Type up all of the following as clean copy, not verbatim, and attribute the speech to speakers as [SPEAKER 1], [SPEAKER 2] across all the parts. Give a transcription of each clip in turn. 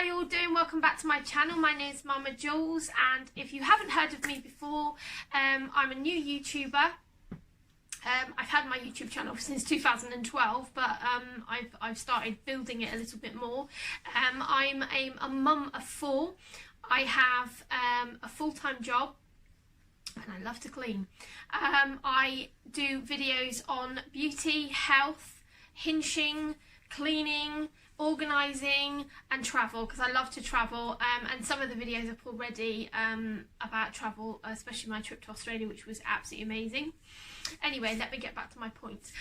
[SPEAKER 1] you all doing? Welcome back to my channel. My name is Mama Jules, and if you haven't heard of me before, I'm a new YouTuber. I've had my YouTube channel since 2012, but I've started building it a little bit more. I'm a mum of 4. I have a full-time job, and I love to clean. I do videos on beauty, health, hinging, cleaning, organising and travel, because I love to travel, and some of the videos up already about travel, especially my trip to Australia, which was absolutely amazing. Anyway, let me get back to my point.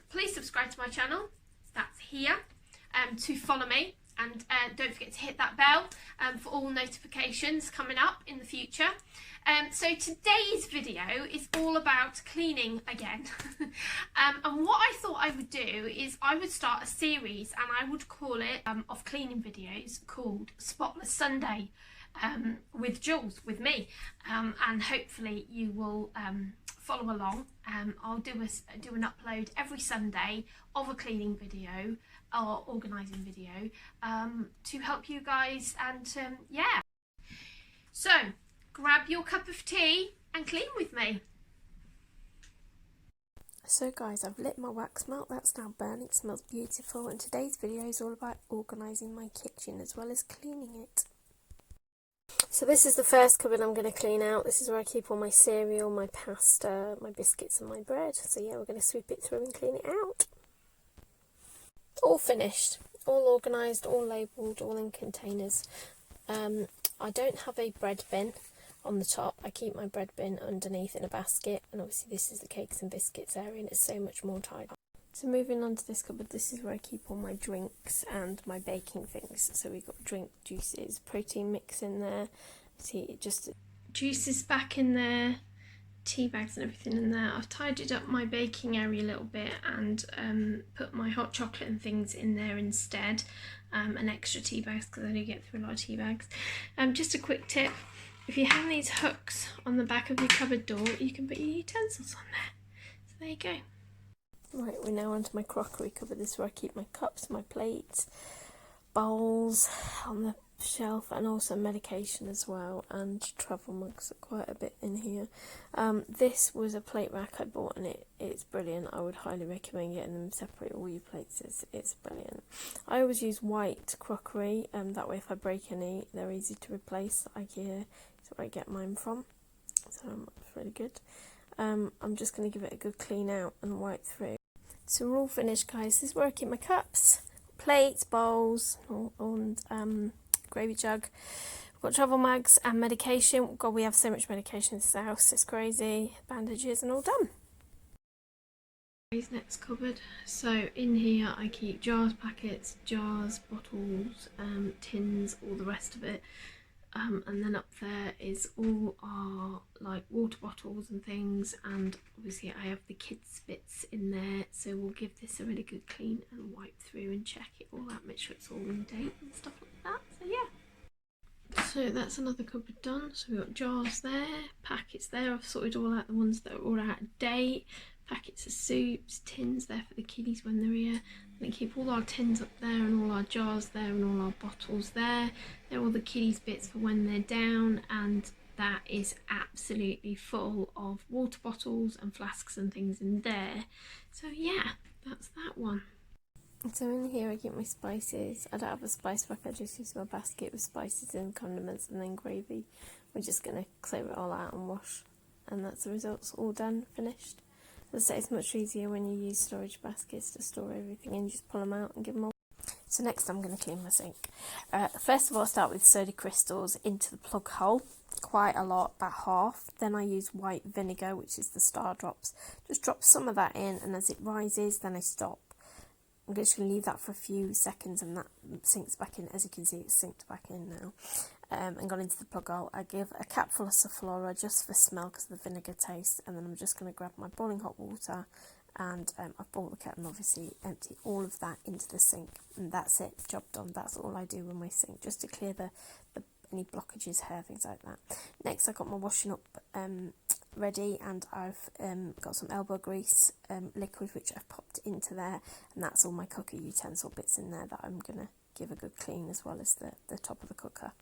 [SPEAKER 1] Please subscribe to my channel, that's here, to follow me, and don't forget to hit that bell for all notifications coming up in the future. So today's video is all about cleaning again. And what I thought I would do is I would start a series, and I would call it of cleaning videos called Spotless Sunday with Jules, with me, and hopefully you will follow along. I'll do an upload every Sunday of a cleaning video or organising video to help you guys, and yeah. So grab your cup of tea and clean with me.
[SPEAKER 2] So guys, I've lit my wax melt, that's now burning, it smells beautiful, and today's video is all about organising my kitchen as well as cleaning it. So this is the first cupboard I'm going to clean out. This is where I keep all my cereal, my pasta, my biscuits and my bread. So yeah, we're going to sweep it through and clean it out. All finished, all organised, all labelled, all in containers. I don't have a bread bin on the top. I keep my bread bin underneath in a basket, and obviously this is the cakes and biscuits area, and it's so much more tidy. So moving on to this cupboard, this is where I keep all my drinks and my baking things. So we've got drink juices, protein mix in there, see, just juices back in there, tea bags and everything in there. I've tidied up my baking area a little bit and put my hot chocolate and things in there instead, and extra tea bags because I do get through a lot of tea bags. Just a quick tip, if you have these hooks on the back of your cupboard door, you can put your utensils on there. So there you go. Right, we're now onto my crockery cupboard. This is where I keep my cups, my plates, bowls on the shelf, and also medication as well, and travel mugs, quite a bit in here. This was a plate rack I bought, and it's brilliant. I would highly recommend getting them. Separate all your plates, it's brilliant. I always use white crockery, that way if I break any, they're easy to replace. IKEA is where I get mine from, so it's really good. I'm just going to give it a good clean out and wipe through. So we're all finished, guys. This is where I keep my cups, plates, bowls, and gravy jug. We've got travel mags and medication. God, we have so much medication in this house, it's crazy. Bandages and all done. Next cupboard. So in here I keep jars, packets, jars, bottles, tins, all the rest of it. And then up there is all our like water bottles and things, and obviously I have the kids bits in there, so we'll give this a really good clean and wipe through and check it all out, make sure it's all in date and stuff like that. So yeah, so that's another cupboard done. So we've got jars there, packets there. I've sorted all out the ones that are all out of date, packets of soups, tins there for the kiddies when they're here. We keep all our tins up there and all our jars there and all our bottles there. They're all the kiddies bits for when they're down, and that is absolutely full of water bottles and flasks and things in there. So yeah, that's that one. So in here I keep my spices. I don't have a spice rack, I just use my basket with spices and condiments and then gravy. We're just going to clear it all out and wash, and that's the results, all done, finished. As I say, it's much easier when you use storage baskets to store everything and just pull them out and give them all. So next I'm going to clean my sink. First of all, I start with soda crystals into the plug hole, quite a lot, about half. Then I use white vinegar, which is the star drops. Just drop some of that in, and as it rises, then I stop. I'm just going to leave that for a few seconds, and that sinks back in. As you can see, it's synced back in now. And gone into the plug hole. I give a capful of sulphur just for smell because of the vinegar taste, and then I'm just going to grab my boiling hot water, and I've boiled the kettle and obviously empty all of that into the sink, and that's it, job done. That's all I do with my sink, just to clear the any blockages, hair, things like that. Next I got my washing up ready, and I've got some elbow grease liquid which I've popped into there, and that's all my cooker utensil bits in there that I'm going to give a good clean as well as the top of the cooker.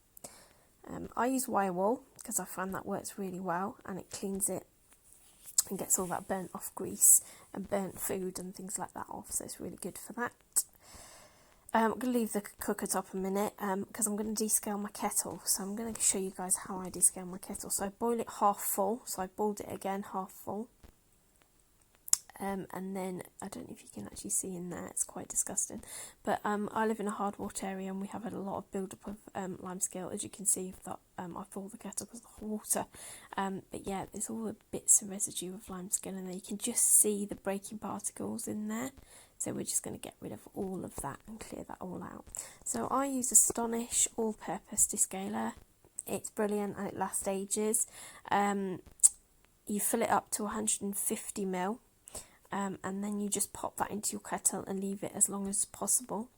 [SPEAKER 2] I use wire wool because I find that works really well, and it cleans it and gets all that burnt off grease and burnt food and things like that off, so it's really good for that. I'm going to leave the cooker top a minute because I'm going to descale my kettle. So I'm going to show you guys how I descale my kettle. So I boil it half full, so I boiled it again half full. And then, I don't know if you can actually see in there, it's quite disgusting. But I live in a hard water area and we have had a lot of build-up of limescale, as you can see. That I filled the kettle because of the water. But yeah, there's all the bits and residue of limescale in there. You can just see the breaking particles in there. So we're just going to get rid of all of that and clear that all out. So I use Astonish all-purpose descaler. It's brilliant and it lasts ages. You fill it up to 150 ml. And then you just pop that into your kettle and leave it as long as possible,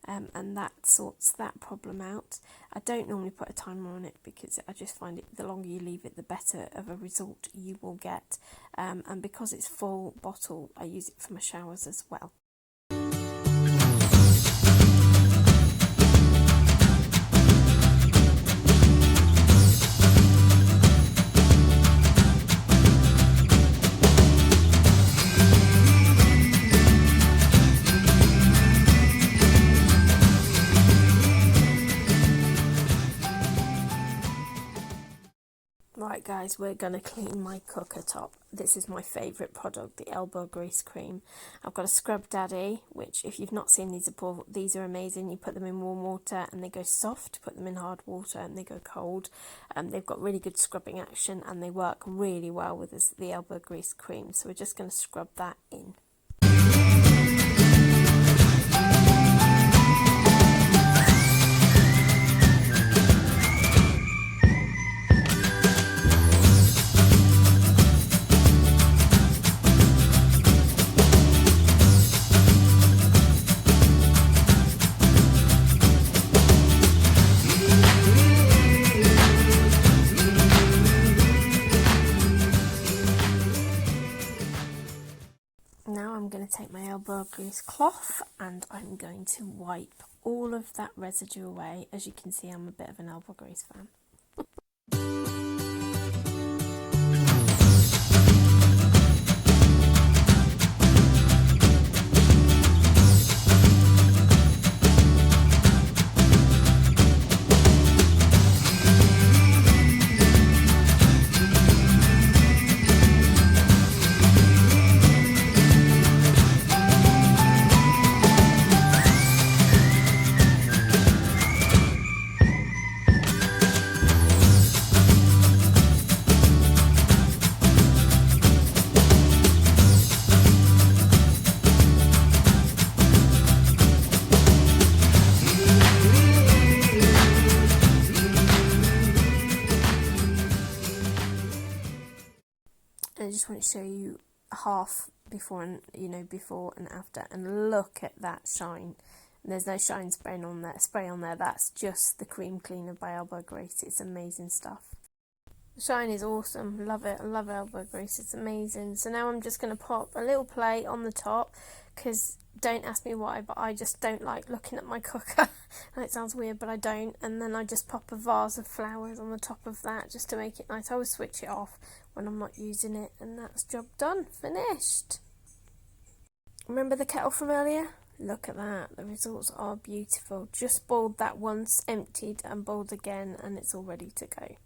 [SPEAKER 2] and that sorts that problem out. I don't normally put a timer on it because I just find it the longer you leave it, the better of a result you will get, and because it's full bottle, I use it for my showers as well. Right guys, we're going to clean my cooker top. This is my favourite product, the elbow grease cream. I've got a 𝓢𝓸𝓸𝓽𝓵, which if you've not seen these before, these are amazing. You put them in warm water and they go soft, put them in hard water and they go cold. They've got really good scrubbing action and they work really well with the elbow grease cream. So we're just going to scrub that in. Now I'm going to take my elbow grease cloth and I'm going to wipe all of that residue away. As you can see, I'm a bit of an elbow grease fan. I just want to show you half before and before and after, and look at that shine. And there's no shine spray on there. That's just the cream cleaner by Elbow Grease. It's amazing stuff. The shine is awesome. Love it. I love Elbow Grease. It's amazing. So now I'm just going to pop a little plate on the top, because don't ask me why, but I just don't like looking at my cooker. And it sounds weird, but I don't. And then I just pop a vase of flowers on the top of that just to make it nice. I always switch it off when I'm not using it, and that's job done. Finished. Remember the kettle from earlier? Look at that. The results are beautiful. Just boiled that once, emptied and boiled again, and it's all ready to go.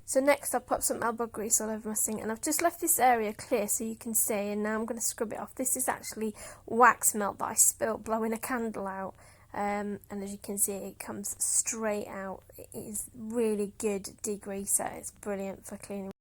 [SPEAKER 2] So next I've popped some elbow grease all over my sink, and I've just left this area clear so you can see, and now I'm going to scrub it off. This is actually wax melt that I spilt blowing a candle out, and as you can see it comes straight out. It is really good degreaser. It's brilliant for cleaning.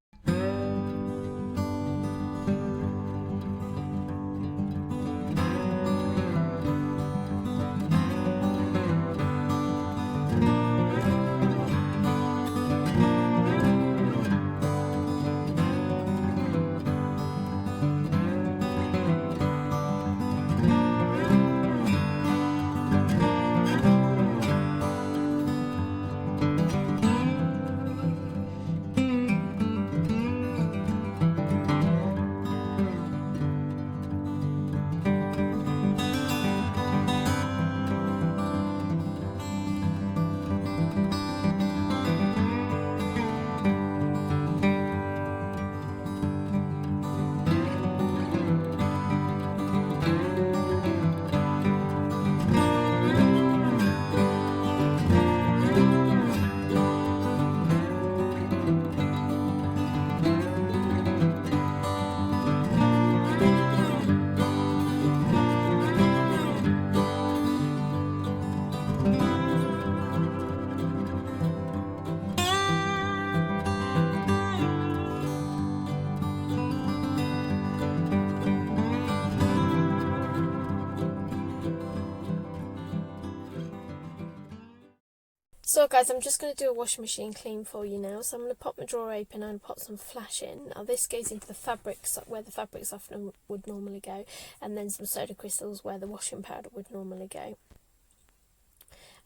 [SPEAKER 2] So guys, I'm just going to do a washing machine clean for you now. So I'm going to pop my drawer open and pop some flash in. Now this goes into the fabrics, where the fabric softener would normally go, and then some soda crystals where the washing powder would normally go.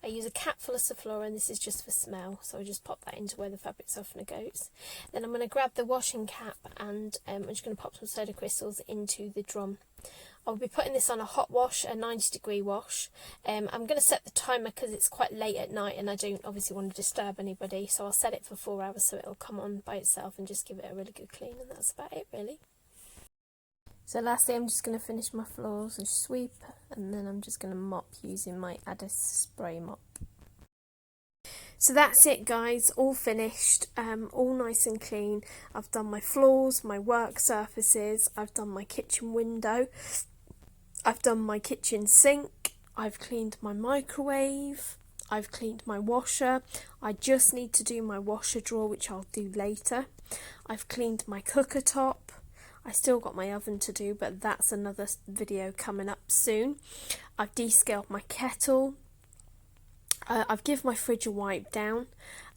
[SPEAKER 2] I use a cap full of 𝓲𝓸𝓸𝓽𝓵, and this is just for smell, so I just pop that into where the fabric softener goes. Then I'm going to grab the washing cap and I'm just going to pop some soda crystals into the drum. I'll be putting this on a hot wash, a 90-degree wash. I'm going to set the timer because it's quite late at night and I don't obviously want to disturb anybody, so I'll set it for 4 hours so it'll come on by itself and just give it a really good clean, and that's about it really. So lastly, I'm just going to finish my floors and sweep, and then I'm just going to mop using my Addis spray mop. So that's it guys, all finished, all nice and clean. I've done my floors, my work surfaces, I've done my kitchen window, I've done my kitchen sink, I've cleaned my microwave, I've cleaned my washer. I just need to do my washer drawer, which I'll do later. I've cleaned my cooker top. I still got my oven to do, but that's another video coming up soon. I've descaled my kettle. I've given my fridge a wipe down,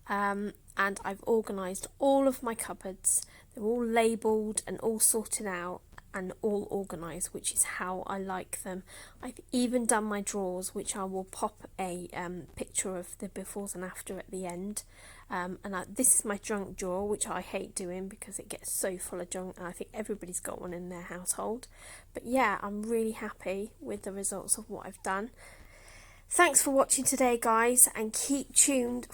[SPEAKER 2] and I've organised all of my cupboards. They're all labelled and all sorted out and all organised, which is how I like them. I've even done my drawers, which I will pop a picture of the befores and after at the end. This is my junk drawer, which I hate doing because it gets so full of junk, and I think everybody's got one in their household. But yeah, I'm really happy with the results of what I've done. Thanks for watching today guys, and keep tuned.